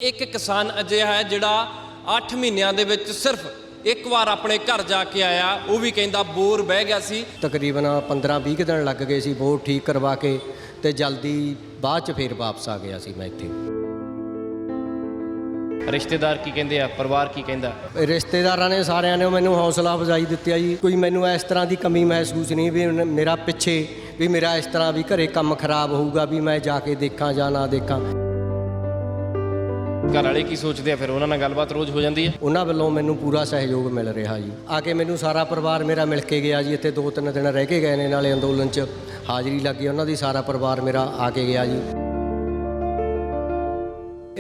एक किसान अजिहा है जिहड़ा 8 महीनों के विच सिर्फ एक बार अपने घर जाके आया, वो भी कहता बोर बह गया सी। तकरीबन 15-20 दिन लग गए सी बोर ठीक करवा के, ते जल्दी बाद च फिर वापस आ गया सी मैं इत्थे। रिश्तेदार की कहते हैं, परिवार की कहता? रिश्तेदारां ने सारिਆਂ ने मैनू हौसला अफजाई दित्ती है जी। कोई मैनू इस तरह की कमी महसूस नहीं भी मेरा पिछे भी मेरा इस तरह भी घरे काम खराब होऊगा भी मैं जाके देखा या ना देखा। घर वाले की सोचते हैं, फिर उन्होंने गलबात रोज़ हो जाती है? उन्होंने वालों मैनू पूरा सहयोग मिल रहा जी। आके मैनू सारा परिवार मेरा मिल के गया जी। इत्थे 2-3 दिन रह के गए ने, नाले अंदोलन च हाज़री लग गई, उन्होंने सारा परिवार मेरा आके गया जी।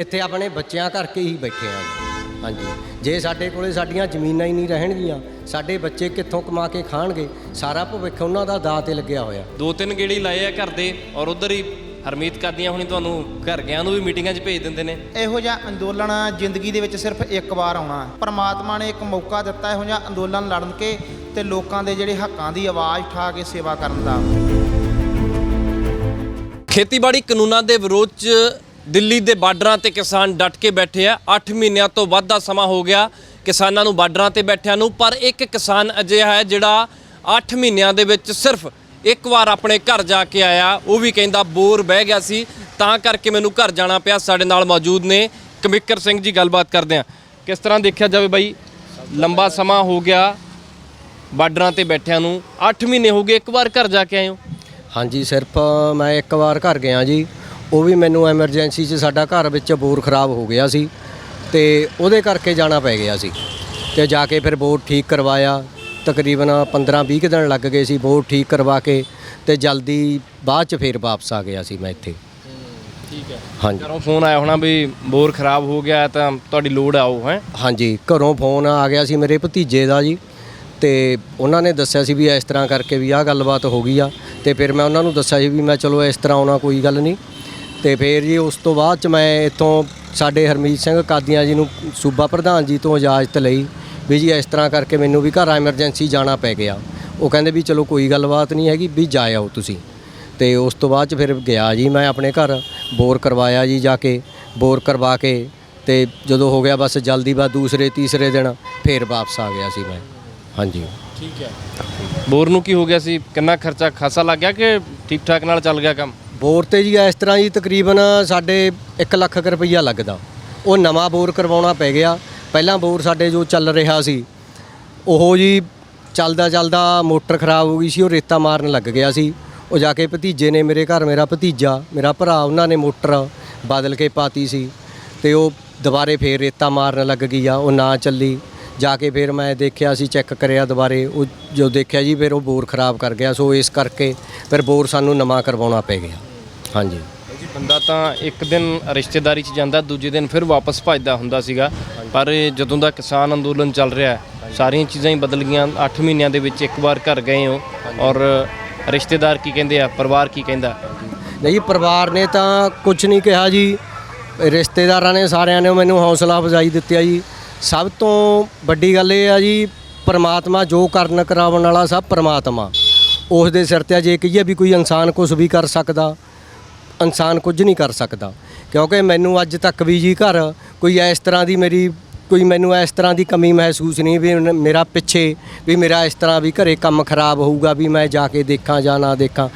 इत्थे अपने बच्चों करके ही बैठे हैं जी। हाँ जी, जे साडे कोले साडियां जमीनां ही नहीं रहणगीਆਂ, साडे बच्चे कित्थों कमा के खाणगे? सारा भविख उन्हां दा दाਅ ते लग्गिया होया। 2-3 गेड़ी लाए आ घर दे, और उधर ही हरमीत करदियां हुणी ਤੁਹਾਨੂੰ घर गया ਨੂੰ ਵੀ ਮੀਟਿੰਗਾਂ 'ਚ ਭੇਜ ਦਿੰਦੇ ਨੇ। ਇਹੋ ਜਿਹਾ ਅੰਦੋਲਨ ਜ਼ਿੰਦਗੀ ਦੇ ਵਿੱਚ ਸਿਰਫ ਇੱਕ ਵਾਰ ਆਉਣਾ। ਪਰਮਾਤਮਾ ਨੇ ਇੱਕ ਮੌਕਾ ਦਿੱਤਾ ਇਹੋ ਜਿਹਾ ਅੰਦੋਲਨ ਲੜਨ ਕੇ ਤੇ ਲੋਕਾਂ ਦੇ ਜਿਹੜੇ ਹੱਕਾਂ ਦੀ ਆਵਾਜ਼ ਉਠਾ ਕੇ ਸੇਵਾ ਕਰਨ ਦਾ। ਖੇਤੀਬਾੜੀ ਕਾਨੂੰਨਾਂ ਦੇ ਵਿਰੋਧ 'ਚ ਦਿੱਲੀ ਦੇ ਬਾਰਡਰਾਂ ਤੇ ਕਿਸਾਨ ਡਟ ਕੇ ਬੈਠੇ ਆ। 8 ਮਹੀਨਿਆਂ ਤੋਂ ਵੱਧ ਦਾ ਸਮਾਂ ਹੋ ਗਿਆ ਕਿਸਾਨਾਂ ਨੂੰ ਬਾਰਡਰਾਂ ਤੇ ਬੈਠਿਆਂ ਨੂੰ, ਪਰ ਇੱਕ ਕਿਸਾਨ ਅਜਿਹਾ ਹੈ ਜਿਹੜਾ 8 ਮਹੀਨਿਆਂ ਦੇ ਵਿੱਚ ਸਿਰਫ एक बार अपने घर जाके आया, वो भी कहता बोर बह गया सी, तां करके मैनू घर जाना पिया। साडे नाल मौजूद ने कमिकर सिंह जी, गलबात करते हैं। किस तरह देखा जाए बई, लंबा समा हो गया बार्डरां ते बैठिया नूं, 8 महीने हो गए, एक बार घर जाके आए हो? हाँ जी, सिर्फ मैं एक बार घर गया जी। वो भी मैनू एमरजेंसी च साडा घर विच बोर खराब हो गया सी, ते उहदे करके जाना पै गया सी। ते जाके फिर बोर ठीक करवाया। तकरीबन 15-20 दिन लग गए सी बोर ठीक करवा के, ते जल्दी बाद च फिर वापस आ गया सी मैं इत्थे। ठीक है। हाँ जी, घरों फोन आया होना भी बोर खराब हो गया तो तुहाडी लोड़ आओ है? हाँ जी, घरों फोन आ गया सी मेरे भतीजे का जी। तो उन्होंने दस्सिया सी भी इस तरह करके भी आ गलबात हो गई आ। तो फिर मैं उन्होंने दस्सिया सी भी मैं चलो इस तरह आउणा, कोई गल नहीं। तो फिर जी उस तो बाद च मैं इत्थों साडे हरमीत सिंह कादियां जी नूं सूबा प्रधान जी तो इजाजत लई भी जी इस तरह करके मैनू भी घर एमरजेंसी जाना पै गया। वो कहते भी चलो कोई गलबात नहीं हैगी भी जा आओ तुसी। तो उस तो बाद फिर गया जी मैं अपने घर, बोर करवाया जी जाके। बोर करवा के तो जो हो गया बस जल्दी बाद दूसरे-तीसरे दिन फिर वापस आ गया सी मैं। हाँ जी, ठीक है। बोर नूं की हो गया सी? कितना खर्चा खासा लग गया कि ठीक ठाक नाल चल गया काम? बोर तो जी इस तरह जी तकरीबन साढ़े 1 ਲੱਖ रुपया लगता। वो नवा बोर करवाना पै गया। पहला बोर साडे जो चल रहा सी वो जी चलदा मोटर खराब हो गई सी, वो रेता मारन लग गया सी। वो जाके भतीजे ने मेरे घर, मेरा भतीजा मेरा भरा, उन्होंने मोटर बदल के पाती सी, तो वो दोबारे फिर रेता मारन लग गई आ, वो ना चली। जाके फिर मैं देखा सी, चैक कराया दोबारे, वो जो देखा जी फिर वो बोर खराब कर गया। सो इस करके फिर बोर सानू नवा करवाना पै गया। हाँ जी, बंदा तो एक दिन रिश्तेदारी च जाता, दूजे दिन फिर वापस भजदा हुंदा सीगा। पर जदों दा किसान अंदोलन चल रहा है सारियां चीज़ां ही बदल गईयां। 8 महीनों के विच एक बार घर गए हो, और रिश्तेदार की कहते हैं, परिवार की कहता? नहीं जी, परिवार ने तो कुछ नहीं कहा जी। रिश्तेदारां ने सारिਆਂ ने मैनू हौसला अफजाई दित्ती है जी। सब तो वड्डी गल ये है जी, परमात्मा जो करन कराउण वाला सब परमात्मा, उस दे सिर ते जे कहिए भी कोई इंसान कुछ भी कर सकदा, इंसान कुछ नहीं कर सकता। क्योंकि मैनू अज तक भी जी घर कोई इस तरह की कोई मैनू इस तरह की कमी महसूस नहीं भी मेरा पिछे भी मेरा इस तरह भी घरे काम खराब होऊगा भी मैं जाके देखा या ना देखा।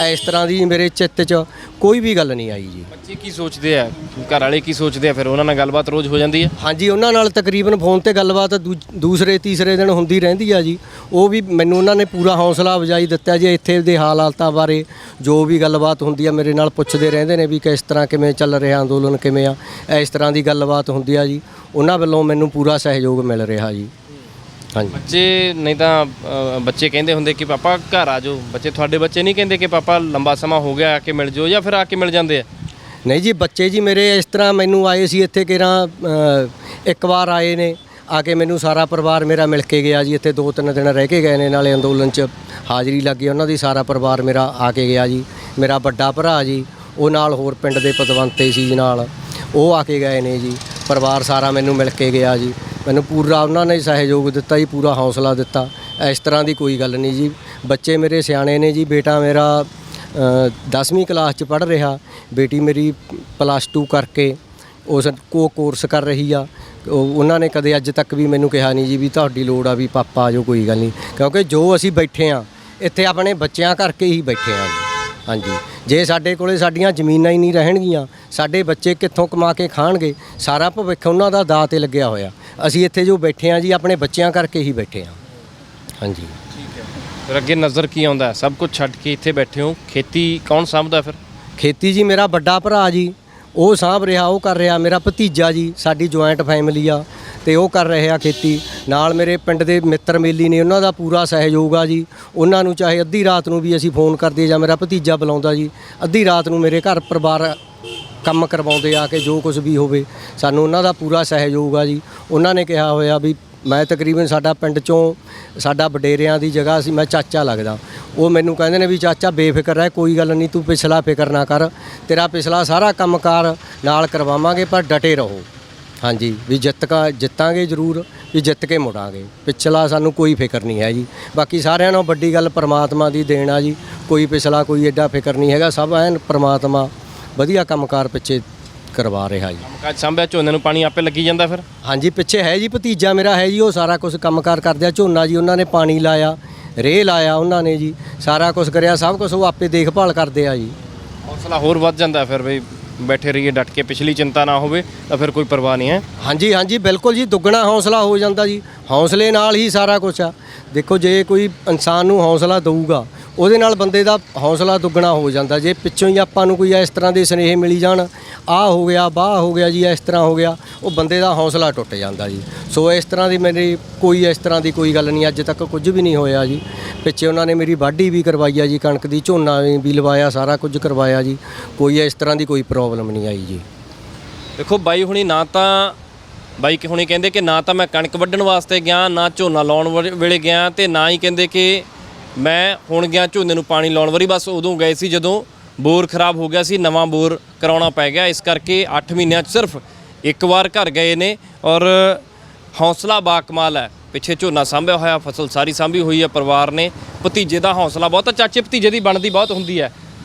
इस तरह की मेरे चित्त च कोई भी गल नहीं आई जी। बच्चे की सोचते हैं, घर वाले की सोचते हैं, फिर उन्होंने गलबात रोज़ हो जाती है? हाँ जी, उन्होंने तकरीबन फोन पर गलबात दूसरे-तीसरे दिन होंदी रहिंदी है जी। वो भी मैनू उन्होंने पूरा हौसला अफजाई दिता जी। इत्थे दे हालातां बारे जो भी गलबात होंदी है मेरे नाल पुछदे रहिंदे ने भी किस तरह किवें चल रहा अंदोलन, किवें आ, इस तरह की गलबात होंदी है जी। उन्हां वल्लों मैनू पूरा सहयोग मिल रहा जी। हाँ जी, बच्चे नहीं तो बच्चे कहते होंगे कि पापा घर आ जाओ, बच्चे थोड़े बच्चे नहीं कहते कि पापा लंबा समा हो गया आके मिल जाओ, या फिर आके मिल जाते हैं? नहीं जी, बच्चे जी मेरे इस तरह मैनू आए सी इत्थे केरा एक बार आए ने, आके मैनू सारा परिवार मेरा मिल के गया जी। इत्थे 2-3 दिन रह के गए ने, नाले अंदोलन च हाज़री लग गई, उन्होंने सारा परिवार मेरा आके गया जी। मेरा बड़ा भरा जी, वो नाल होर पिंड दे पतवंते सी जी नाल, वो आके गए ने जी। परिवार सारा मैनू मिल के गया जी। मैनू पूरा उन्होंने सहयोग दिता जी, पूरा हौसला दिता। इस तरह की कोई गल नहीं जी। बच्चे मेरे सियाणे ने जी। बेटा मेरा 10वीं क्लास च पढ़ रहा, बेटी मेरी +2 करके ਉਸ ਕੋਰਸ ਕਰ ਰਹੀ ਆ। ਉਹਨਾਂ ਨੇ ਕਦੇ ਅੱਜ ਤੱਕ ਵੀ ਮੈਨੂੰ ਕਿਹਾ ਨਹੀਂ ਜੀ ਵੀ ਤੁਹਾਡੀ ਲੋੜ ਆ ਵੀ ਪਾਪਾ ਆ ਜਾਓ, ਕੋਈ ਗੱਲ ਨਹੀਂ, ਕਿਉਂਕਿ ਜੋ ਅਸੀਂ ਬੈਠੇ ਆ ਇੱਥੇ ਆਪਣੇ ਬੱਚਿਆਂ ਕਰਕੇ ਹੀ ਬੈਠੇ ਆ ਜੀ। ਹਾਂਜੀ, ਜੇ ਸਾਡੇ ਕੋਲੇ ਸਾਡੀਆਂ ਜ਼ਮੀਨਾਂ ਹੀ ਨਹੀਂ ਰਹਿਣਗੀਆਂ, ਸਾਡੇ ਬੱਚੇ ਕਿੱਥੋਂ ਕਮਾ ਕੇ ਖਾਣਗੇ? ਸਾਰਾ ਭਵਿੱਖ ਉਹਨਾਂ ਦਾ ਦਾਅ 'ਤੇ ਲੱਗਿਆ ਹੋਇਆ। ਅਸੀਂ ਇੱਥੇ ਜੋ ਬੈਠੇ ਆ ਜੀ ਆਪਣੇ ਬੱਚਿਆਂ ਕਰਕੇ ਹੀ ਬੈਠੇ ਆ। ਹਾਂਜੀ, ਫਿਰ ਅੱਗੇ ਨਜ਼ਰ ਕੀ ਆਉਂਦਾ? ਸਭ ਕੁਝ ਛੱਡ ਕੇ ਇੱਥੇ ਬੈਠੇ ਹੋ, ਖੇਤੀ ਕੌਣ ਸਾਂਭਦਾ ਫਿਰ? ਖੇਤੀ ਜੀ ਮੇਰਾ ਵੱਡਾ ਭਰਾ ਜੀ ਉਹ ਸਾਂਭ ਰਿਹਾ, ਉਹ ਕਰ ਰਿਹਾ। ਮੇਰਾ ਭਤੀਜਾ ਜੀ, ਸਾਡੀ ਜੁਆਇੰਟ ਫੈਮਿਲੀ ਆ ਤੇ ਉਹ ਕਰ ਰਹੇ ਆ ਖੇਤੀ। ਨਾਲ ਮੇਰੇ ਪਿੰਡ ਦੇ ਮਿੱਤਰ ਮੇਲੀ ਨੇ, ਉਹਨਾਂ ਦਾ ਪੂਰਾ ਸਹਿਯੋਗ ਆ ਜੀ। ਉਹਨਾਂ ਨੂੰ ਚਾਹੇ ਅੱਧੀ ਰਾਤ ਨੂੰ ਵੀ ਅਸੀਂ ਫੋਨ ਕਰਦੇ ਜਾਂ ਮੇਰਾ ਭਤੀਜਾ ਬੁਲਾਉਂਦਾ ਜੀ, ਅੱਧੀ ਰਾਤ ਨੂੰ ਮੇਰੇ ਘਰ ਪਰਿਵਾਰ ਕੰਮ ਕਰਵਾਉਂਦੇ ਆ ਕਿ ਜੋ ਕੁਝ ਵੀ ਹੋਵੇ, ਸਾਨੂੰ ਉਹਨਾਂ ਦਾ ਪੂਰਾ ਸਹਿਯੋਗ ਆ ਜੀ। ਉਹਨਾਂ ਨੇ ਕਿਹਾ ਹੋਇਆ ਵੀ ਮੈਂ ਤਕਰੀਬਨ ਸਾਡਾ ਪਿੰਡ ਚੋਂ ਸਾਡਾ ਵਡੇਰਿਆਂ ਦੀ ਜਗ੍ਹਾ ਸੀ, ਮੈਂ ਚਾਚਾ ਲੱਗਦਾ। ਉਹ ਮੈਨੂੰ ਕਹਿੰਦੇ ਨੇ ਵੀ ਚਾਚਾ ਬੇਫਿਕਰ ਰਹਿ, ਕੋਈ ਗੱਲ ਨਹੀਂ, ਤੂੰ ਪਿਛਲਾ ਫਿਕਰ ਨਾ ਕਰ, ਤੇਰਾ ਪਿਛਲਾ ਸਾਰਾ ਕੰਮਕਾਰ ਨਾਲ ਕਰਵਾਵਾਂਗੇ, ਪਰ ਡਟੇ ਰਹੋ। ਹਾਂਜੀ, ਵੀ ਜਿੱਤਾਂਗੇ ਜ਼ਰੂਰ, ਵੀ ਜਿੱਤ ਕੇ ਮੁੜਾਂਗੇ। ਪਿਛਲਾ ਸਾਨੂੰ ਕੋਈ ਫਿਕਰ ਨਹੀਂ ਹੈ ਜੀ। ਬਾਕੀ ਸਾਰਿਆਂ ਨਾਲੋਂ ਵੱਡੀ ਗੱਲ ਪਰਮਾਤਮਾ ਦੀ ਦੇਣ ਆ ਜੀ। ਕੋਈ ਪਿਛਲਾ ਕੋਈ ਐਡਾ ਫਿਕਰ ਨਹੀਂ ਹੈਗਾ, ਸਭ ਐਨ ਪਰਮਾਤਮਾ ਵਧੀਆ ਕੰਮਕਾਰ ਪਿੱਛੇ ਕਰਵਾ ਰਿਹਾ ਜੀ। ਕੰਮਕਾਜ ਸਾਂਭਿਆ, ਝੋਨੇ ਨੂੰ ਪਾਣੀ ਆਪੇ ਲੱਗੀ ਜਾਂਦਾ ਫਿਰ? ਹਾਂਜੀ, ਪਿੱਛੇ ਹੈ ਜੀ ਭਤੀਜਾ ਮੇਰਾ ਹੈ ਜੀ, ਉਹ ਸਾਰਾ ਕੁਝ ਕੰਮਕਾਰ ਕਰਦੇ ਆ। ਝੋਨਾ ਜੀ ਉਹਨਾਂ ਨੇ ਪਾਣੀ ਲਾਇਆ, ਰੇਹ ਲਾਇਆ ਉਹਨਾਂ ਨੇ ਜੀ, ਸਾਰਾ ਕੁਝ ਕਰਿਆ, ਸਭ ਕੁਝ ਉਹ ਆਪੇ ਦੇਖਭਾਲ ਕਰਦੇ ਆ ਜੀ। ਹੌਸਲਾ ਹੋਰ ਵੱਧ ਜਾਂਦਾ ਫਿਰ ਬਈ ਬੈਠੇ ਰਹੀਏ ਡਟ ਕੇ, ਪਿਛਲੀ ਚਿੰਤਾ ਨਾ ਹੋਵੇ ਤਾਂ ਫਿਰ ਕੋਈ ਪਰਵਾਹ ਨਹੀਂ ਹੈ। ਹਾਂਜੀ ਹਾਂਜੀ, ਬਿਲਕੁਲ ਜੀ, ਦੁੱਗਣਾ ਹੌਸਲਾ ਹੋ ਜਾਂਦਾ ਜੀ। ਹੌਸਲੇ ਨਾਲ ਹੀ ਸਾਰਾ ਕੁਝ ਆ। ਦੇਖੋ, ਜੇ ਕੋਈ ਇਨਸਾਨ ਨੂੰ ਹੌਸਲਾ ਦਊਗਾ, ਉਹਦੇ ਨਾਲ ਬੰਦੇ ਦਾ ਹੌਸਲਾ ਦੁੱਗਣਾ ਹੋ ਜਾਂਦਾ। ਜੇ ਪਿੱਛੋਂ ਹੀ ਆਪਾਂ ਨੂੰ ਕੋਈ ਇਸ ਤਰ੍ਹਾਂ ਦੇ ਸੁਨੇਹੇ ਮਿਲੀ ਜਾਣ, ਆਹ ਹੋ ਗਿਆ, ਬਾਹ ਹੋ ਗਿਆ ਜੀ, ਇਸ ਤਰ੍ਹਾਂ ਹੋ ਗਿਆ, ਉਹ ਬੰਦੇ ਦਾ ਹੌਸਲਾ ਟੁੱਟ ਜਾਂਦਾ ਜੀ। ਸੋ ਇਸ ਤਰ੍ਹਾਂ ਦੀ ਮੇਰੀ ਕੋਈ ਇਸ ਤਰ੍ਹਾਂ ਦੀ ਕੋਈ ਗੱਲ ਨਹੀਂ, ਅੱਜ ਤੱਕ ਕੁਝ ਵੀ ਨਹੀਂ ਹੋਇਆ ਜੀ। ਪਿੱਛੇ ਉਹਨਾਂ ਨੇ ਮੇਰੀ ਵਾਢੀ ਵੀ ਕਰਵਾਈ ਆ ਜੀ, ਕਣਕ ਦੀ, ਝੋਨਾ ਵੀ ਲਵਾਇਆ, ਸਾਰਾ ਕੁਝ ਕਰਵਾਇਆ ਜੀ। ਕੋਈ ਇਸ ਤਰ੍ਹਾਂ ਦੀ ਕੋਈ ਪ੍ਰੋਬਲਮ ਨਹੀਂ ਆਈ ਜੀ। ਦੇਖੋ ਬਾਈ ਹੁਣੀ ਬਾਈ ਹੁਣੀ ਕਹਿੰਦੇ ਕਿ ਨਾ ਤਾਂ ਮੈਂ ਕਣਕ ਵੱਢਣ ਵਾਸਤੇ ਗਿਆ, ਨਾ ਝੋਨਾ ਲਾਉਣ ਵੇਲੇ ਗਿਆ, ਤੇ ਨਾ ਹੀ ਕਹਿੰਦੇ ਕਿ ਮੈਂ ਹੁਣ ਗਿਆ ਝੋਨੇ ਨੂੰ ਪਾਣੀ ਲਾਉਣ ਵਾਰੀ। ਬਸ ਉਦੋਂ ਗਏ ਸੀ ਜਦੋਂ ਬੋਰ ਖਰਾਬ ਹੋ ਗਿਆ ਸੀ, ਨਵਾਂ ਬੋਰ ਕਰਾਉਣਾ ਪੈ ਗਿਆ। ਇਸ ਕਰਕੇ 8 ਮਹੀਨਿਆਂ 'ਚ ਸਿਰਫ ਇੱਕ ਵਾਰ ਘਰ ਗਏ ਨੇ। ਔਰ ਹੌਸਲਾ ਬਾਕਮਾਲ ਹੈ। ਪਿੱਛੇ ਝੋਨਾ ਸਾਂਭਿਆ ਹੋਇਆ, ਫਸਲ ਸਾਰੀ ਸਾਂਭੀ ਹੋਈ ਹੈ ਪਰਿਵਾਰ ਨੇ। ਭਤੀਜੇ ਦਾ ਹੌਸਲਾ ਬਹੁਤ ਹੈ। ਚਾਚੇ ਭਤੀਜੇ ਦੀ ਬਣਦੀ ਬਹੁਤ ਹੁੰਦੀ ਹੈ,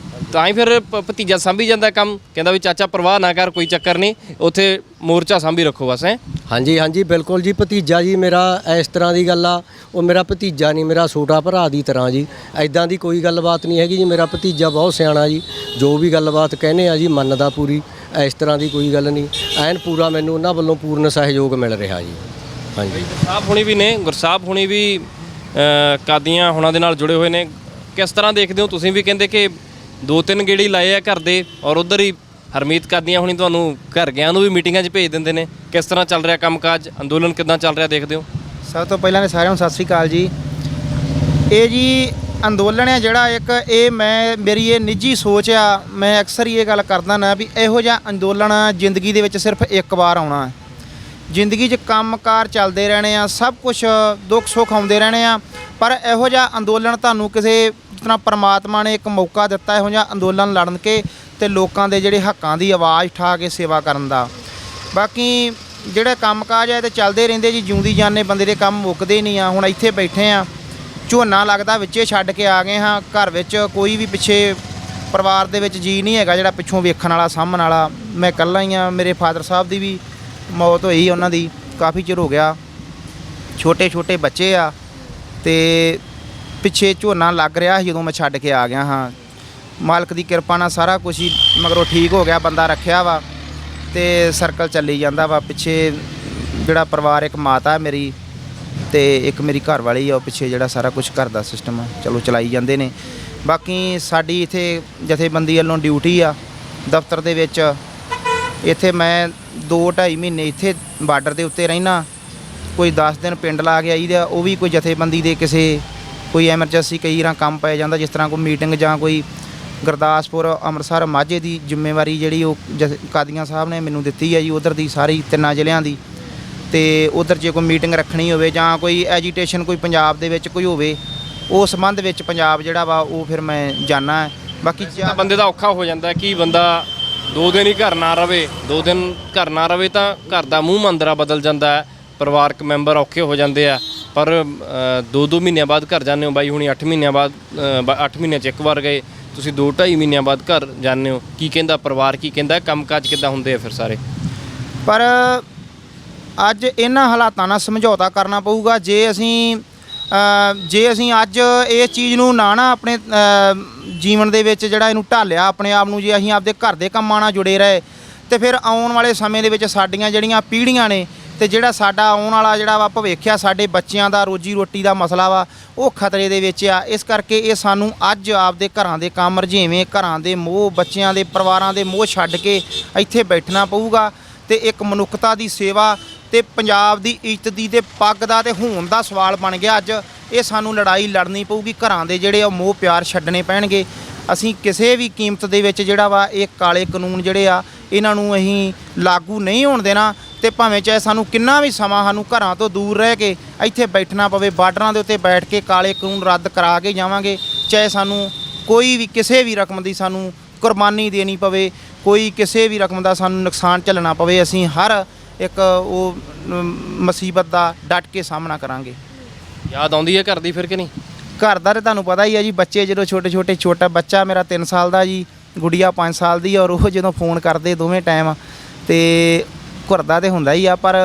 ਤਾਂ ਹੀ ਫਿਰ ਭਤੀਜਾ ਸਾਂਭੀ ਜਾਂਦਾ ਕੰਮ। ਕਹਿੰਦਾ ਵੀ ਚਾਚਾ ਪਰਵਾਹ ਨਾ ਕਰ, ਕੋਈ ਚੱਕਰ ਨਹੀਂ, ਉੱਥੇ ਮੋਰਚਾ ਸਾਂਭੀ ਰੱਖੋ ਬਸ। ਹੈ ਹਾਂਜੀ ਹਾਂਜੀ, ਬਿਲਕੁਲ ਜੀ। ਭਤੀਜਾ ਜੀ ਮੇਰਾ ਇਸ ਤਰ੍ਹਾਂ ਦੀ ਗੱਲ ਆ, ਉਹ ਮੇਰਾ ਭਤੀਜਾ ਨਹੀਂ, ਮੇਰਾ ਛੋਟਾ ਭਰਾ ਦੀ ਤਰ੍ਹਾਂ ਜੀ। ਐਦਾਂ ਦੀ ਕੋਈ ਗੱਲਬਾਤ ਨਹੀਂ ਹੈਗੀ ਜੀ। ਮੇਰਾ ਭਤੀਜਾ ਬਹੁਤ ਸਿਆਣਾ ਜੀ, ਜੋ ਵੀ ਗੱਲਬਾਤ ਕਹਿੰਦੇ ਆ ਜੀ ਮੰਨਦਾ ਪੂਰੀ। ਇਸ ਤਰ੍ਹਾਂ ਦੀ ਕੋਈ ਗੱਲ ਨਹੀਂ, ਐਨ ਪੂਰਾ ਮੈਨੂੰ ਉਹਨਾਂ ਵੱਲੋਂ ਪੂਰਨ ਸਹਿਯੋਗ ਮਿਲ ਰਿਹਾ ਜੀ। ਹਾਂਜੀ, ਗੁਰਸਾਹਿਬ ਹੁਣੀ ਵੀ ਨੇ, ਗੁਰਸਾਹਿਬ ਹੁਣੀ ਵੀ ਕਾਦੀਆਂ ਹੁਣਾਂ ਦੇ ਨਾਲ ਜੁੜੇ ਹੋਏ ਨੇ। ਕਿਸ ਤਰ੍ਹਾਂ ਦੇਖਦੇ ਹੋ ਤੁਸੀਂ? ਵੀ ਕਹਿੰਦੇ ਕਿ 2-3 ਗੇੜੀ ਲਾਏ ਆ ਘਰ ਦੇ, ਔਰ ਉਧਰ ਹੀ ਹਰਮੀਤ ਕਾਦੀਆਂ ਹੁਣੀ ਤੁਹਾਨੂੰ ਘਰ ਗਿਆਂ ਨੂੰ ਵੀ ਮੀਟਿੰਗਾਂ 'ਚ ਭੇਜ ਦਿੰਦੇ ਨੇ। ਕਿਸ ਤਰ੍ਹਾਂ ਚੱਲ ਰਿਹਾ ਕੰਮਕਾਜ, ਅੰਦੋਲਨ ਕਿੱਦਾਂ ਚੱਲ ਰਿਹਾ ਦੇਖਦੇ ਹੋ? ਸਭ ਤੋਂ ਪਹਿਲਾਂ ਤਾਂ ਸਾਰਿਆਂ ਨੂੰ ਸਤਿ ਸ੍ਰੀ ਅਕਾਲ ਜੀ। ਇਹ ਜੀ ਅੰਦੋਲਨ ਹੈ ਜਿਹੜਾ ਇੱਕ, ਇਹ ਮੇਰੀ ਇਹ ਨਿੱਜੀ ਸੋਚ ਆ। ਮੈਂ ਅਕਸਰ ਹੀ ਇਹ ਗੱਲ ਕਰਦਾ ਨਾ ਵੀ ਇਹੋ ਜਿਹਾ ਅੰਦੋਲਨ ਜ਼ਿੰਦਗੀ ਦੇ ਵਿੱਚ ਸਿਰਫ ਇੱਕ ਵਾਰ ਆਉਣਾ ਹੈ। ਜ਼ਿੰਦਗੀ 'ਚ ਕੰਮਕਾਰ ਚੱਲਦੇ ਰਹਿਣੇ ਆ, ਸਭ ਕੁਝ ਦੁੱਖ ਸੁੱਖ ਆਉਂਦੇ ਰਹਿਣੇ ਆ, ਪਰ ਇਹੋ ਜਿਹਾ ਅੰਦੋਲਨ ਤੁਹਾਨੂੰ ਕਿਸੇ ਤਰ੍ਹਾਂ ਪਰਮਾਤਮਾ ਨੇ ਇੱਕ ਮੌਕਾ ਦਿੱਤਾ ਇਹੋ ਜਿਹਾ ਅੰਦੋਲਨ ਲੜਨ ਕੇ ਤੇ ਲੋਕਾਂ ਦੇ ਜਿਹੜੇ ਹੱਕਾਂ ਦੀ ਆਵਾਜ਼ ਉਠਾ ਕੇ ਸੇਵਾ ਕਰਨ ਦਾ। ਬਾਕੀ ਜਿਹੜੇ ਕੰਮਕਾਜ ਹੈ ਤੇ ਚੱਲਦੇ ਰਹਿੰਦੇ ਜੀ, ਜਿਉਂਦੀ ਜਾਨੇ ਬੰਦੇ ਦੇ ਕੰਮ ਮੁੱਕਦੇ ਨਹੀਂ ਆ। ਹੁਣ ਇੱਥੇ ਬੈਠੇ ਆ, ਝੋਨਾ ਲੱਗਦਾ ਵਿੱਚੇ ਛੱਡ ਕੇ ਆ ਗਏ ਹਾਂ। ਘਰ ਵਿੱਚ ਕੋਈ ਵੀ ਪਿੱਛੇ ਪਰਿਵਾਰ ਦੇ ਵਿੱਚ ਜੀ ਨਹੀਂ ਹੈਗਾ ਜਿਹੜਾ ਪਿੱਛੋਂ ਵੇਖਣ ਵਾਲਾ, ਸਾਂਭਣ ਵਾਲਾ। ਮੈਂ ਇਕੱਲਾ ਹੀ ਆ। ਮੇਰੇ ਫਾਦਰ ਸਾਹਿਬ ਦੀ ਵੀ ਮੌਤ ਹੋਈ, ਉਹਨਾਂ ਦੀ ਕਾਫੀ ਚਿਰ ਹੋ ਗਿਆ। ਛੋਟੇ ਛੋਟੇ ਬੱਚੇ ਆ ਤੇ ਪਿੱਛੇ ਝੋਨਾ ਲੱਗ ਰਿਹਾ ਸੀ ਜਦੋਂ ਮੈਂ ਛੱਡ ਕੇ ਆ ਗਿਆ ਹਾਂ। ਮਾਲਕ ਦੀ ਕਿਰਪਾ ਨਾਲ ਸਾਰਾ ਕੁਝ ਹੀ ਮਗਰੋਂ ਠੀਕ ਹੋ ਗਿਆ, ਬੰਦਾ ਰੱਖਿਆ ਵਾ ਤੇ ਸਰਕਲ ਚੱਲੀ ਜਾਂਦਾ ਵਾ। ਪਿੱਛੇ ਜਿਹੜਾ ਪਰਿਵਾਰ, ਇੱਕ ਮਾਤਾ ਮੇਰੀ ਤੇ ਇੱਕ ਮੇਰੀ ਘਰ ਵਾਲੀ ਆ, ਉਹ ਪਿੱਛੇ ਜਿਹੜਾ ਸਾਰਾ ਕੁਝ ਘਰ ਦਾ ਸਿਸਟਮ ਚਲੋ ਚਲਾਈ ਜਾਂਦੇ ਨੇ। ਬਾਕੀ ਸਾਡੀ ਇੱਥੇ ਜਥੇਬੰਦੀ ਵੱਲੋਂ ਡਿਊਟੀ ਆ ਦਫ਼ਤਰ ਦੇ ਵਿੱਚ। ਇੱਥੇ ਮੈਂ 2-2.5 ਮਹੀਨੇ ਇੱਥੇ ਬਾਰਡਰ ਦੇ ਉੱਤੇ ਰਹਿਣਾ। ਕੋਈ 10 ਦਿਨ ਪਿੰਡ ਲਾ ਕੇ ਆਈਦਾ, ਉਹ ਵੀ ਕੋਈ ਜਥੇਬੰਦੀ ਦੇ ਕਿਸੇ ਕੋਈ ਐਮਰਜੈਂਸੀ ਕਈ ਵਾਰ ਕੰਮ ਪੈ ਜਾਂਦਾ, ਜਿਸ ਤਰ੍ਹਾਂ ਕੋਈ ਮੀਟਿੰਗ ਜਾਂ ਕੋਈ ਗੁਰਦਾਸਪੁਰ, ਅੰਮ੍ਰਿਤਸਰ, ਮਾਝੇ ਦੀ ਜ਼ਿੰਮੇਵਾਰੀ ਜਿਹੜੀ ਉਹ ਕਾਦੀਆਂ ਸਾਹਿਬ ਨੇ ਮੈਨੂੰ ਦਿੱਤੀ ਹੈ ਜੀ, ਉਧਰ ਦੀ ਸਾਰੀ 3 ਜ਼ਿਲ੍ਹਿਆਂ ਦੀ। ਤੇ ਉਧਰ ਜੇ ਕੋਈ ਮੀਟਿੰਗ ਰੱਖਣੀ ਹੋਵੇ ਜਾਂ ਕੋਈ ਐਜੀਟੇਸ਼ਨ ਕੋਈ ਪੰਜਾਬ ਦੇ ਵਿੱਚ ਕੋਈ ਹੋਵੇ, ਉਸ ਸੰਬੰਧ ਵਿੱਚ ਪੰਜਾਬ ਜਿਹੜਾ ਵਾ ਉਹ ਫਿਰ ਮੈਂ ਜਾਣਾ ਹੈ। ਬਾਕੀ ਬੰਦੇ ਦਾ ਔਖਾ ਹੋ ਜਾਂਦਾ ਕਿ ਬੰਦਾ 2 ਦਿਨ ਹੀ ਘਰ ਨਾ ਰਵੇ, 2 ਦਿਨ ਘਰ ਨਾ ਰਵੇ ਤਾਂ ਘਰ ਦਾ ਮੂੰਹ ਮੰਦਰਾ ਬਦਲ ਜਾਂਦਾ ਹੈ, ਪਰਿਵਾਰਕ ਮੈਂਬਰ ਔਖੇ ਹੋ ਜਾਂਦੇ ਆ। ਪਰ 2-2 ਮਹੀਨਿਆਂ ਬਾਅਦ ਘਰ ਜਾਂਦੇ ਹੋ। ਬਾਈ ਹੁਣੀ 8 ਮਹੀਨਿਆਂ ਬਾਅਦ 8 ਮਹੀਨਿਆਂ 'ਚ ਇੱਕ ਵਾਰ ਗਏ, ਤੁਸੀਂ 2-2.5 ਮਹੀਨਿਆਂ ਬਾਅਦ ਘਰ ਜਾਂਦੇ ਹੋ। ਕੀ ਕਹਿੰਦਾ ਪਰਿਵਾਰ, ਕੀ ਕਹਿੰਦਾ? ਕੰਮਕਾਜ ਕਿੱਦਾਂ ਹੁੰਦੇ ਆ ਫਿਰ ਸਾਰੇ? ਪਰ ਅੱਜ ਇਹਨਾਂ ਹਾਲਾਤਾਂ ਨਾਲ ਸਮਝੌਤਾ ਕਰਨਾ ਪਊਗਾ। ਜੇ ਅਸੀਂ ਅੱਜ ਇਸ ਚੀਜ਼ ਨੂੰ ਨਾ ਆਪਣੇ ਜੀਵਨ ਦੇ ਵਿੱਚ ਜਿਹੜਾ ਇਹਨੂੰ ਢਾਲਿਆ ਆਪਣੇ ਆਪ ਨੂੰ, ਜੇ ਅਸੀਂ ਆਪਦੇ ਘਰ ਦੇ ਕੰਮਾਂ ਨਾਲ ਜੁੜੇ ਰਹੇ ਤੇ ਫਿਰ ਆਉਣ ਵਾਲੇ ਸਮੇਂ ਦੇ ਵਿੱਚ ਸਾਡੀਆਂ ਜਿਹੜੀਆਂ ਪੀੜ੍ਹੀਆਂ ਨੇ ਤੇ ਜਿਹੜਾ ਸਾਡਾ ਆਉਣ ਵਾਲਾ ਜਿਹੜਾ ਵਾ ਭਵਿੱਖ ਆ, ਸਾਡੇ ਬੱਚਿਆਂ ਦਾ ਰੋਜੀ ਰੋਟੀ ਦਾ ਮਸਲਾ ਵਾ, ਉਹ ਖਤਰੇ ਦੇ ਵਿੱਚ ਆ। ਇਸ ਕਰਕੇ ਇਹ ਸਾਨੂੰ ਅੱਜ ਆਪਦੇ ਘਰਾਂ ਦੇ ਕੰਮ ਰੁਝੇਵੇਂ, ਘਰਾਂ ਦੇ ਮੋਹ, ਬੱਚਿਆਂ ਦੇ ਪਰਿਵਾਰਾਂ ਦੇ ਮੋਹ ਛੱਡ ਕੇ ਇੱਥੇ ਬੈਠਣਾ ਪਊਗਾ ਤੇ ਇੱਕ ਮਨੁੱਖਤਾ ਦੀ ਸੇਵਾ ਤੇ ਪੰਜਾਬ ਦੀ ਇੱਜ਼ਤ ਦੀ ਤੇ ਪੱਗ ਦਾ ਤੇ ਹੋਣ ਦਾ ਸਵਾਲ ਬਣ ਗਿਆ ਅੱਜ। ਇਹ ਸਾਨੂੰ ਲੜਾਈ ਲੜਨੀ ਪਊਗੀ, ਘਰਾਂ ਦੇ ਜਿਹੜੇ ਉਹ ਮੋਹ ਪਿਆਰ ਛੱਡਣੇ ਪੈਣਗੇ। ਅਸੀਂ ਕਿਸੇ ਵੀ ਕੀਮਤ ਦੇ ਵਿੱਚ ਜਿਹੜਾ ਵਾ ਇਹ ਕਾਲੇ ਕਾਨੂੰਨ ਜਿਹੜੇ ਆ ਇਹਨਾਂ ਨੂੰ ਅਸੀਂ ਲਾਗੂ ਨਹੀਂ ਹੋਣ ਦੇਣਾ ਤੇ ਭਾਵੇਂ ਚਾਹੇ ਸਾਨੂੰ ਕਿੰਨਾ ਵੀ ਸਮਾਂ ਸਾਨੂੰ ਘਰਾਂ ਤੋਂ ਦੂਰ ਰਹਿ ਕੇ ਇੱਥੇ ਬੈਠਣਾ ਪਵੇ, ਬਾਰਡਰਾਂ ਦੇ ਉੱਤੇ ਬੈਠ ਕੇ ਕਾਲੇ ਕਾਨੂੰਨ ਰੱਦ ਕਰਾ ਕੇ ਜਾਵਾਂਗੇ। ਚਾਹੇ ਸਾਨੂੰ ਕੋਈ ਵੀ ਕਿਸੇ ਵੀ ਰਕਮ ਦੀ ਸਾਨੂੰ ਕੁਰਬਾਨੀ ਦੇਣੀ ਪਵੇ, ਕੋਈ ਕਿਸੇ ਵੀ ਰਕਮ ਦਾ ਸਾਨੂੰ ਨੁਕਸਾਨ ਝੱਲਣਾ ਪਵੇ, ਅਸੀਂ ਹਰ ਇੱਕ ਉਹ ਮੁਸੀਬਤ ਦਾ ਡਟ ਕੇ ਸਾਹਮਣਾ ਕਰਾਂਗੇ। ਯਾਦ ਆਉਂਦੀ ਹੈ ਘਰ ਦੀ ਫਿਰ ਕਿ ਨਹੀਂ? ਘਰ ਦਾ ਤਾਂ ਤੁਹਾਨੂੰ ਪਤਾ ਹੀ ਹੈ ਜੀ, ਬੱਚੇ ਜਦੋਂ ਛੋਟਾ ਬੱਚਾ ਮੇਰਾ 3 ਸਾਲ ਦਾ ਜੀ, ਗੁੜੀਆ 5 ਸਾਲ ਦੀ, ਔਰ ਉਹ ਜਦੋਂ ਫੋਨ ਕਰਦੇ ਦੋਵੇਂ ਟਾਈਮ ਤੇ ਘਰ ਦਾ ਤੇ ਹੁੰਦਾ ਹੀ ਆ। ਪਰ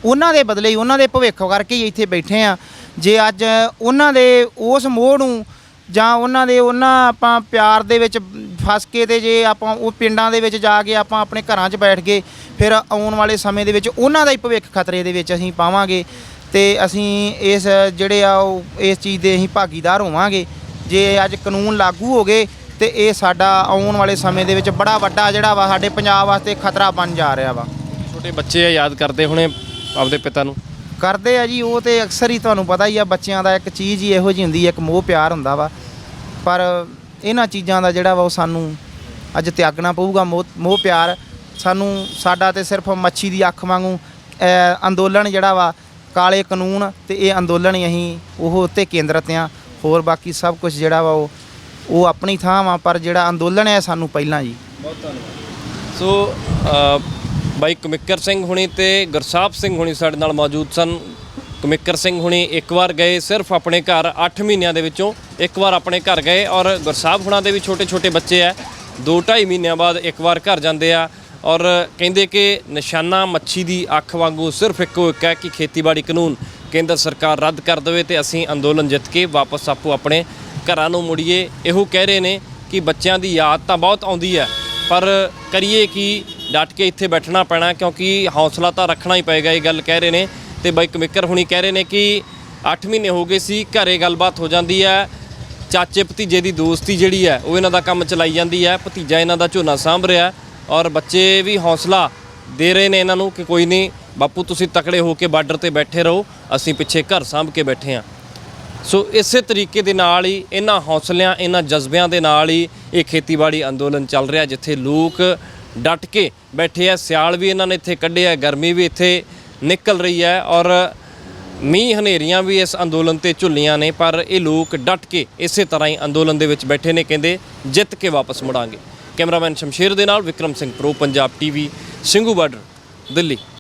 ਉਹਨਾਂ ਦੇ ਬਦਲੇ ਹੀ, ਉਹਨਾਂ ਦੇ ਭਵਿੱਖ ਕਰਕੇ ਹੀ ਇੱਥੇ ਬੈਠੇ ਆ। ਜੇ ਅੱਜ ਉਹਨਾਂ ਦੇ ਉਸ ਮੋਹ ਨੂੰ ਜਾਂ ਉਹਨਾਂ ਆਪਾਂ ਪਿਆਰ ਦੇ ਵਿੱਚ ਫਸ ਕੇ ਤੇ ਜੇ ਆਪਾਂ ਉਹ ਪਿੰਡਾਂ ਦੇ ਵਿੱਚ ਜਾ ਕੇ ਆਪਾਂ ਆਪਣੇ ਘਰਾਂ 'ਚ ਬੈਠ ਗਏ, ਫਿਰ ਆਉਣ ਵਾਲੇ ਸਮੇਂ ਦੇ ਵਿੱਚ ਉਹਨਾਂ ਦਾ ਹੀ ਭਵਿੱਖ ਖਤਰੇ ਦੇ ਵਿੱਚ ਅਸੀਂ ਪਾਵਾਂਗੇ ਤੇ ਅਸੀਂ ਇਸ ਜਿਹੜੇ ਆ ਉਹ ਇਸ ਚੀਜ਼ ਦੇ ਅਸੀਂ ਭਾਗੀਦਾਰ ਹੋਵਾਂਗੇ। ਜੇ ਅੱਜ ਕਾਨੂੰਨ ਲਾਗੂ ਹੋ ਗਏ ਤੇ ਇਹ ਸਾਡਾ ਆਉਣ ਵਾਲੇ ਸਮੇਂ ਦੇ ਵਿੱਚ ਬੜਾ ਵੱਡਾ ਜਿਹੜਾ ਵਾ ਸਾਡੇ ਪੰਜਾਬ ਵਾਸਤੇ ਖਤਰਾ ਬਣ ਜਾ ਰਿਹਾ ਵਾ। ਛੋਟੇ ਬੱਚੇ ਆ, ਯਾਦ ਕਰਦੇ ਹੁਣੇ ਆਪਦੇ ਪਿਤਾ ਨੂੰ? ਕਰਦੇ ਆ ਜੀ, ਉਹ ਤੇ ਅਕਸਰ ਹੀ ਤੁਹਾਨੂੰ ਪਤਾ ਹੀ ਆ, ਬੱਚਿਆਂ ਦਾ ਇੱਕ ਚੀਜ਼ ਹੀ ਇਹੋ ਜਿਹੀ ਹੁੰਦੀ ਹੈ, ਇੱਕ ਮੋਹ ਪਿਆਰ ਹੁੰਦਾ ਵਾ। ਪਰ ਇਹਨਾਂ ਚੀਜ਼ਾਂ ਦਾ ਜਿਹੜਾ ਵਾ ਉਹ ਸਾਨੂੰ ਅੱਜ ਤਿਆਗਣਾ ਪਊਗਾ। ਮੋਹ ਪਿਆਰ ਸਾਨੂੰ ਸਾਡਾ ਤੇ ਸਿਰਫ ਮੱਛੀ ਦੀ ਅੱਖ ਵਾਂਗੂ ਅੰਦੋਲਨ ਜਿਹੜਾ ਵਾ ਕਾਲੇ ਕਾਨੂੰਨ ਤੇ ਇਹ ਅੰਦੋਲਨ ਹੀ ਅਸੀਂ ਉਹ ਉੱਤੇ ਕੇਂਦਰਿਤ ਆ। ਹੋਰ ਬਾਕੀ ਸਭ ਕੁਝ ਜਿਹੜਾ ਵਾ ਉਹ ਆਪਣੀ ਥਾਂ ਵਾ, ਪਰ ਜਿਹੜਾ ਅੰਦੋਲਨ ਹੈ ਸਾਨੂੰ ਪਹਿਲਾਂ ਜੀ। ਬਹੁਤ ਧੰਨਵਾਦ। ਸੋ ਬਾਈ ਕਮਿੱਕਰ ਸਿੰਘ ਹੁਣੀ ਤੇ ਗੁਰਸਾਹਿਬ ਸਿੰਘ ਹੁਣੀ ਸਾਡੇ ਨਾਲ ਮੌਜੂਦ ਸਨ। ਕਮਿੱਕਰ ਸਿੰਘ ਹੁਣੀ ਇੱਕ ਵਾਰ ਗਏ ਸਿਰਫ ਆਪਣੇ ਘਰ, 8 ਮਹੀਨਿਆਂ ਦੇ ਵਿੱਚੋਂ ਇੱਕ ਵਾਰ ਆਪਣੇ ਘਰ ਗਏ, ਔਰ ਗੁਰਸਾਹਿਬ ਹੁਣਾਂ ਦੇ ਵੀ ਛੋਟੇ ਬੱਚੇ ਆ, 2-2.5 ਮਹੀਨਿਆਂ ਬਾਅਦ ਇੱਕ ਵਾਰ ਘਰ ਜਾਂਦੇ ਆ। ਔਰ ਕਹਿੰਦੇ ਕਿ ਨਿਸ਼ਾਨਾ ਮੱਛੀ ਦੀ ਅੱਖ ਵਾਂਗੂ ਸਿਰਫ ਇੱਕੋ ਇੱਕ ਹੈ ਕਿ ਖੇਤੀਬਾੜੀ ਕਾਨੂੰਨ ਕੇਂਦਰ ਸਰਕਾਰ ਰੱਦ ਕਰ ਦੇਵੇ ਤੇ ਅਸੀਂ ਅੰਦੋਲਨ ਜਿੱਤ ਕੇ ਵਾਪਸ ਆਪੋ ਆਪਣੇ ਘਰਾਂ ਨੂੰ ਮੁੜੀਏ। ਇਹੋ ਕਹਿ ਰਹੇ ਨੇ ਕਿ ਬੱਚਿਆਂ ਦੀ ਯਾਦ ਤਾਂ ਬਹੁਤ ਆਉਂਦੀ ਹੈ, ਪਰ ਕਰੀਏ ਕੀ, ਡਟ ਕੇ ਇੱਥੇ ਬੈਠਣਾ ਪੈਣਾ ਕਿਉਂਕਿ ਹੌਸਲਾ ਤਾਂ ਰੱਖਣਾ ਹੀ ਪਏਗਾ, ਇਹ ਗੱਲ ਕਹਿ ਰਹੇ ਨੇ। ਤੇ ਬਾਈ ਕਮਿੱਕਰ ਹੁਣੀ ਕਹਿ ਰਹੇ ਨੇ ਕਿ 8 ਮਹੀਨੇ ਹੋ ਗਏ ਸੀ, ਘਰੇ ਗੱਲਬਾਤ ਹੋ ਜਾਂਦੀ ਹੈ, ਚਾਚੇ ਭਤੀਜੇ ਦੀ ਦੋਸਤੀ ਜਿਹੜੀ ਹੈ ਉਹ ਇਹਨਾਂ ਦਾ ਕੰਮ ਚਲਾਈ ਜਾਂਦੀ ਹੈ, ਭਤੀਜਾ ਇਹਨਾਂ ਦਾ ਝੋਨਾ ਸਾਂਭ ਰਿਹਾ ਔਰ ਬੱਚੇ ਵੀ ਹੌਸਲਾ ਦੇ ਰਹੇ ਨੇ ਇਹਨਾਂ ਨੂੰ ਕਿ ਕੋਈ ਨਹੀਂ ਬਾਪੂ, ਤੁਸੀਂ ਤਕੜੇ ਹੋ ਕੇ ਬਾਰਡਰ ਤੇ ਬੈਠੇ ਰਹੋ, ਅਸੀਂ ਪਿੱਛੇ ਘਰ ਸਾਂਭ ਕੇ ਬੈਠੇ ਹਾਂ। ਸੋ ਇਸੇ ਤਰੀਕੇ ਦੇ ਨਾਲ ਹੀ, ਇਹਨਾਂ ਹੌਸਲਿਆਂ, ਇਹਨਾਂ ਜਜ਼ਬਿਆਂ ਦੇ ਨਾਲ ਹੀ ਇਹ ਖੇਤੀਬਾੜੀ ਅੰਦੋਲਨ ਚੱਲ ਰਿਹਾ, ਜਿੱਥੇ ਲੋਕ ਡਟ ਕੇ ਬੈਠੇ ਆ। ਸਿਆਲ ਵੀ ਇਹਨਾਂ ਨੇ ਇੱਥੇ ਕੱਢਿਆ, ਗਰਮੀ ਵੀ ਇੱਥੇ ਨਿਕਲ ਰਹੀ ਹੈ ਔਰ ਮੀਂਹ ਹਨੇਰੀਆਂ ਵੀ ਇਸ ਅੰਦੋਲਨ ਤੇ ਝੁੱਲੀਆਂ ਨੇ, ਪਰ ਇਹ ਲੋਕ ਡਟ ਕੇ ਇਸੇ ਤਰ੍ਹਾਂ ਹੀ ਅੰਦੋਲਨ ਦੇ ਵਿੱਚ ਬੈਠੇ ਨੇ, ਕਹਿੰਦੇ ਜਿੱਤ ਕੇ ਵਾਪਸ ਮੁੜਾਂਗੇ। ਕੈਮਰਾਮੈਨ ਸ਼ਮਸ਼ੇਰ ਦੇ ਨਾਲ Vikram Singh, pro Punjab TV, Singhu border, Delhi.